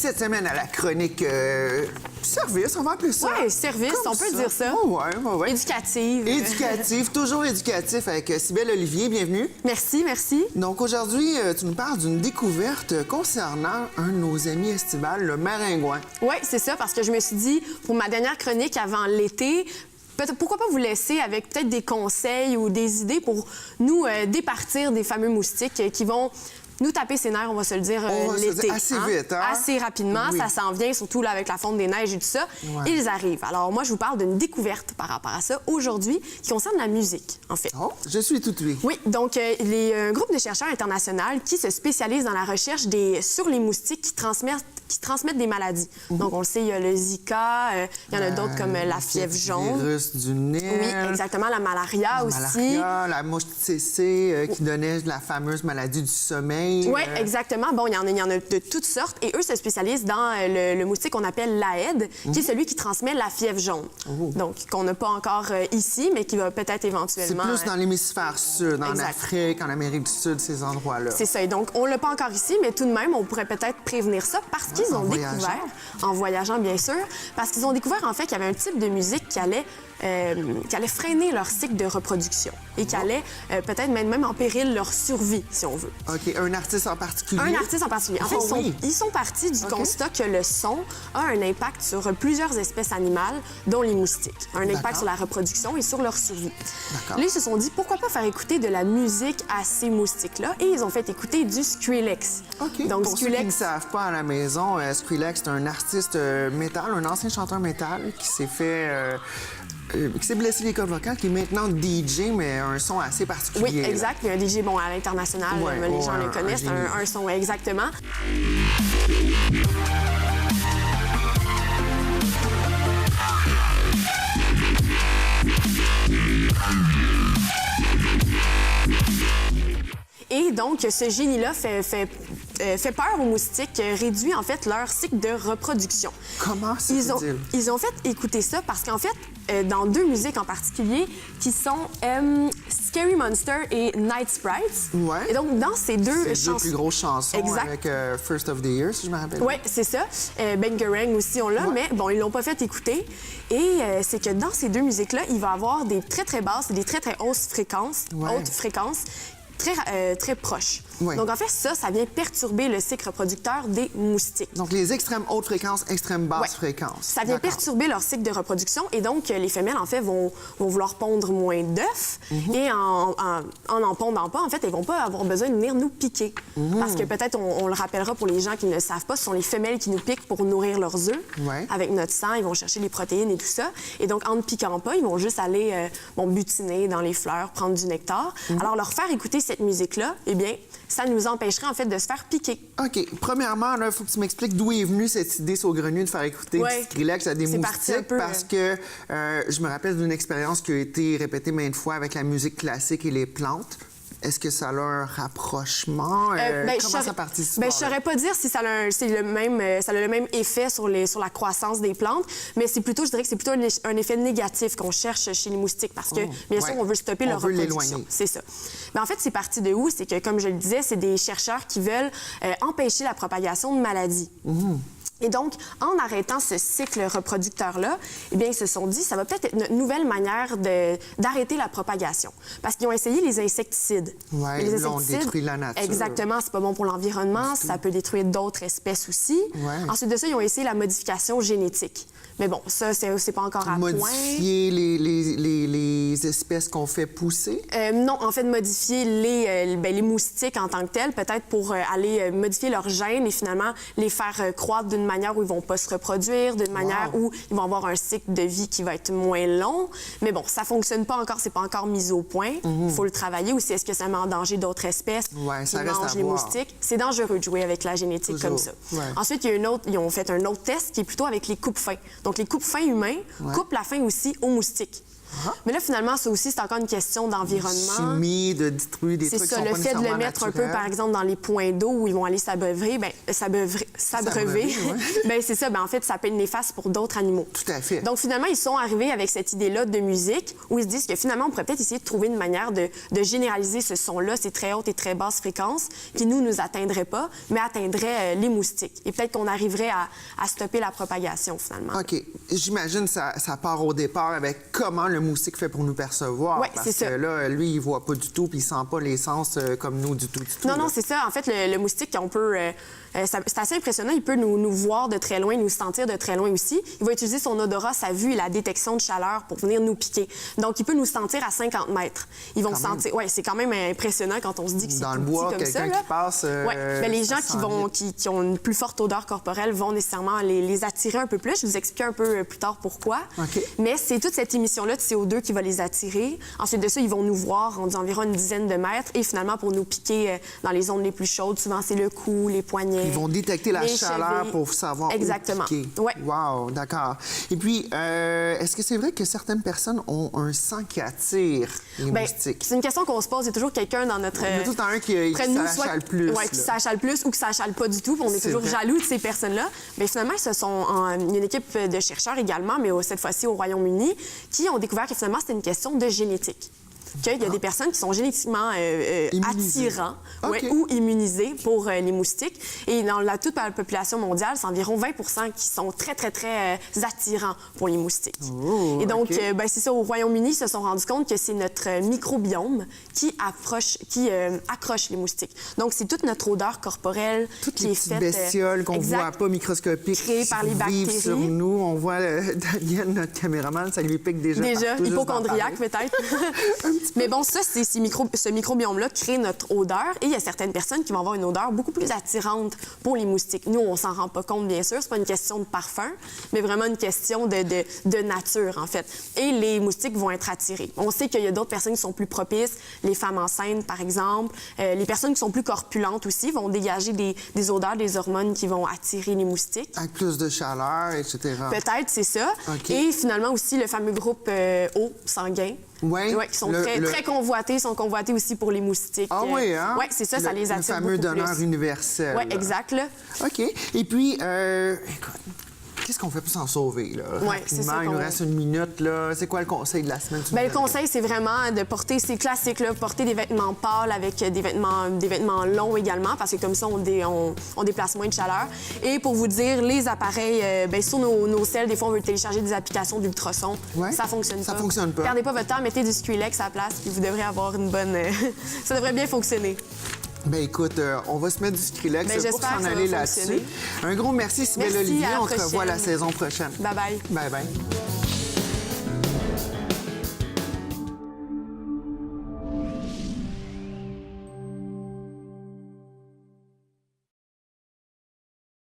Cette semaine, à la chronique service, on va appeler ça. Oui, service, comme on peut dire ça. Oui. Éducative. Éducatif, toujours éducatif avec Cybèle Olivier. Bienvenue. Merci, merci. Donc aujourd'hui, tu nous parles d'une découverte concernant un de nos amis estivales, le maringouin. Oui, c'est ça, parce que je me suis dit, pour ma dernière chronique avant l'été, pourquoi pas vous laisser avec peut-être des conseils ou des idées pour nous départir des fameux moustiques qui vont nous taper ses nerfs, on va se le dire, l'été. Assez vite, hein? Assez rapidement. Oui. Ça s'en vient, surtout là, avec la fonte des neiges et tout ça. Ouais. Ils arrivent. Alors, moi, je vous parle d'une découverte par rapport à ça aujourd'hui qui concerne la musique, en fait. Oh, je suis tout oui. Oui, donc il y a un groupe de chercheurs internationaux qui se spécialise dans la recherche sur les moustiques qui transmettent des maladies. Donc, on le sait, il y a le Zika, il y en a d'autres comme la fièvre jaune. Le virus du Nil. Oui, exactement, la malaria aussi. La mouche tsetse qui donnait la fameuse maladie du sommeil. Oui, exactement. Bon, il y en a de toutes sortes. Et eux se spécialisent dans le moustique qu'on appelle l'Aède, qui est celui qui transmet la fièvre jaune. Donc, qu'on n'a pas encore ici, mais qui va peut-être éventuellement... C'est plus dans l'hémisphère sud, en Afrique, en Amérique du Sud, ces endroits-là. C'est ça. Et donc, on ne l'a pas encore ici, mais tout de même, on pourrait peut-être prévenir ça parce qu'ils ont découvert, en voyageant bien sûr, parce qu'ils ont découvert en fait qu'il y avait un type de musique qui allait freiner leur cycle de reproduction et qui allait peut-être même en péril leur survie, si on veut. OK. Un artiste en particulier? Un artiste en particulier. En fait, ils sont partis du constat que le son a un impact sur plusieurs espèces animales, dont les moustiques. Un impact sur la reproduction et sur leur survie. Là, ils se sont dit, pourquoi pas faire écouter de la musique à ces moustiques-là? Et ils ont fait écouter du Skrillex. OK. Donc, pour ceux qui ne savent pas à la maison, Skrillex, c'est un artiste métal, un ancien chanteur métal qui s'est fait... qui s'est blessé les cordes vocales, qui est maintenant DJ, mais un son assez particulier. Oui, exact. Il y a un DJ, bon, à l'international, les gens le connaissent, un son, exactement. Et donc, ce génie-là fait peur aux moustiques, réduit en fait leur cycle de reproduction. Comment ça se dit? Ils ont fait écouter ça parce qu'en fait, dans deux musiques en particulier, qui sont Scary Monster et Night Sprites. Ouais. Et donc, dans ces deux chansons... C'est deux plus grosses chansons avec First of the Year, si je me rappelle. Oui, c'est ça. Bangarang aussi, on l'a, mais bon, ils l'ont pas fait écouter. Et c'est que dans ces deux musiques-là, il va y avoir des très, très basses et des très, très hautes fréquences, très proches. Ouais. Donc, en fait, ça vient perturber le cycle reproducteur des moustiques. Donc, les extrêmes hautes fréquences, extrêmes basses fréquences. Ça vient perturber leur cycle de reproduction et donc, les femelles, en fait, vont vouloir pondre moins d'œufs et en pondant pas, en fait, elles vont pas avoir besoin de venir nous piquer. Parce que peut-être, on le rappellera pour les gens qui ne le savent pas, ce sont les femelles qui nous piquent pour nourrir leurs œufs. Avec notre sang, ils vont chercher les protéines et tout ça. Et donc, en ne piquant pas, ils vont juste aller butiner dans les fleurs, prendre du nectar. Alors, leur faire écouter cette musique-là, eh bien, ça nous empêcherait, en fait, de se faire piquer. OK. Premièrement, il faut que tu m'expliques d'où est venue cette idée saugrenue de faire écouter du Skrillex à des moustiques. Parce que je me rappelle d'une expérience qui a été répétée maintes fois avec la musique classique et les plantes. Est-ce que ça a un rapprochement? Comment ça participe? Je saurais pas dire si ça a le même effet sur la croissance des plantes, mais je dirais que c'est plutôt un effet négatif qu'on cherche chez les moustiques parce que, bien sûr, on veut stopper leur reproduction. C'est ça. Mais en fait, c'est parti de où? C'est que, comme je le disais, c'est des chercheurs qui veulent empêcher la propagation de maladies. Et donc, en arrêtant ce cycle reproducteur-là, eh bien, ils se sont dit, ça va peut-être être une nouvelle manière d'arrêter la propagation. Parce qu'ils ont essayé les insecticides. Oui, ils ont détruit la nature. Exactement, c'est pas bon pour l'environnement, ça peut détruire d'autres espèces aussi. Ensuite de ça, ils ont essayé la modification génétique. Mais bon, ça, c'est pas encore à point. Modifier les espèces qu'on fait pousser? Non, en fait, modifier les moustiques en tant que tels, peut-être pour aller modifier leurs gènes et finalement les faire croître d'une manière où ils vont pas se reproduire, d'une manière où ils vont avoir un cycle de vie qui va être moins long. Mais bon, ça fonctionne pas encore, c'est pas encore mis au point. Il faut le travailler aussi. Est-ce que ça met en danger d'autres espèces qui mangent les moustiques? C'est dangereux de jouer avec la génétique comme ça. Ensuite, ils ont fait un autre test qui est plutôt avec les coupes-fins. Donc, les coupes-fins humains coupent la faim aussi aux moustiques. Mais là, finalement, ça aussi, c'est encore une question d'environnement. Chimie, de distribuer des trucs qui sont pas le fait de le mettre un peu, par exemple, dans les points d'eau où ils vont aller s'abreuver, ben c'est ça. Ben, en fait, ça peut être néfaste pour d'autres animaux. Tout à fait. Donc, finalement, ils sont arrivés avec cette idée-là de musique où ils se disent que finalement, on pourrait peut-être essayer de trouver une manière de généraliser ce son-là, ces très hautes et très basses fréquences, qui nous atteindrait pas, mais atteindrait les moustiques. Et peut-être qu'on arriverait à stopper la propagation, finalement. OK. J'imagine que ça part au départ avec comment le moustique fait pour nous percevoir. Oui, c'est ça. Parce que là, lui, il voit pas du tout, puis il sent pas les sens comme nous du tout. Non, c'est ça. En fait, le moustique, on peut... c'est assez impressionnant. Il peut nous voir de très loin, nous sentir de très loin aussi. Il va utiliser son odorat, sa vue et la détection de chaleur pour venir nous piquer. Donc, il peut nous sentir à 50 mètres. Ils vont sentir... Oui, c'est quand même impressionnant quand on se dit que c'est dans le bois, quelqu'un qui passe... Oui, mais les gens qui ont une plus forte odeur corporelle vont nécessairement les attirer un peu plus. Je vais vous expliquer un peu plus tard pourquoi. Okay. Mais c'est toute cette émission-là de CO2 qui va les attirer. Ensuite de ça, ils vont nous voir environ une dizaine de mètres et finalement, pour nous piquer dans les zones les plus chaudes, souvent, c'est le cou, les poignets. Ils vont détecter la chaleur pour savoir Exactement. où piquer. Ouais. Wow, d'accord. Et puis, est-ce que c'est vrai que certaines personnes ont un sang qui attire les moustiques? C'est une question qu'on se pose. Il y a toujours quelqu'un dans notre... Il y a tout le temps un qui s'achale plus. Oui, qui s'achale plus ou qui s'achale pas du tout. On est toujours jaloux de ces personnes-là. Mais finalement, il y a une équipe de chercheurs également, mais cette fois-ci au Royaume-Uni, qui ont découvert que finalement, c'était une question de génétique. Il y a des personnes qui sont génétiquement attirants ou immunisées pour les moustiques. Et dans toute la population mondiale, c'est environ 20 qui sont très, très, très attirants pour les moustiques. Et donc, c'est ça, au Royaume-Uni, ils se sont rendus compte que c'est notre microbiome qui accroche les moustiques. Donc, c'est toute notre odeur corporelle qui est faite... Toutes les bestioles qu'on voit pas microscopiques, créées par les bactéries. Sur nous. On voit Daniel, notre caméraman, ça lui pique déjà partout, hypochondriaque peut-être. Mais bon, ça, ce microbiome-là crée notre odeur et il y a certaines personnes qui vont avoir une odeur beaucoup plus attirante pour les moustiques. Nous, on s'en rend pas compte, bien sûr. C'est pas une question de parfum, mais vraiment une question de nature, en fait. Et les moustiques vont être attirés. On sait qu'il y a d'autres personnes qui sont plus propices, les femmes enceintes, par exemple. Les personnes qui sont plus corpulentes aussi vont dégager des odeurs, des hormones qui vont attirer les moustiques. Avec plus de chaleur, etc. Peut-être, c'est ça. Okay. Et finalement aussi, le fameux groupe O sanguin. Oui, qui sont très convoités, sont convoités aussi pour les moustiques. Ah oui, hein? Oui, c'est ça, ça les attire beaucoup plus. Le fameux donneur universel. Oui, exact. Là. OK. Et puis, écoute, qu'est-ce qu'on fait pour s'en sauver, là? Oui, c'est ça. Il nous reste une minute, là. C'est quoi le conseil de la semaine? Le conseil, c'est vraiment de porter, c'est classique, là, porter des vêtements pâles avec des vêtements longs également, parce que comme ça, on déplace moins de chaleur. Et pour vous dire, les appareils, sur nos selles, des fois, on veut télécharger des applications d'ultrasons. Ouais, ça fonctionne pas. Ça fonctionne pas. Perdez pas votre temps, mettez du Skrillex à la place, puis vous devrez avoir une bonne... ça devrait bien fonctionner. Ben écoute, on va se mettre du Skrillex pour s'en aller là-dessus. Un gros merci, Cybèle Olivier. On te revoit la saison prochaine. Bye-bye. Bye-bye.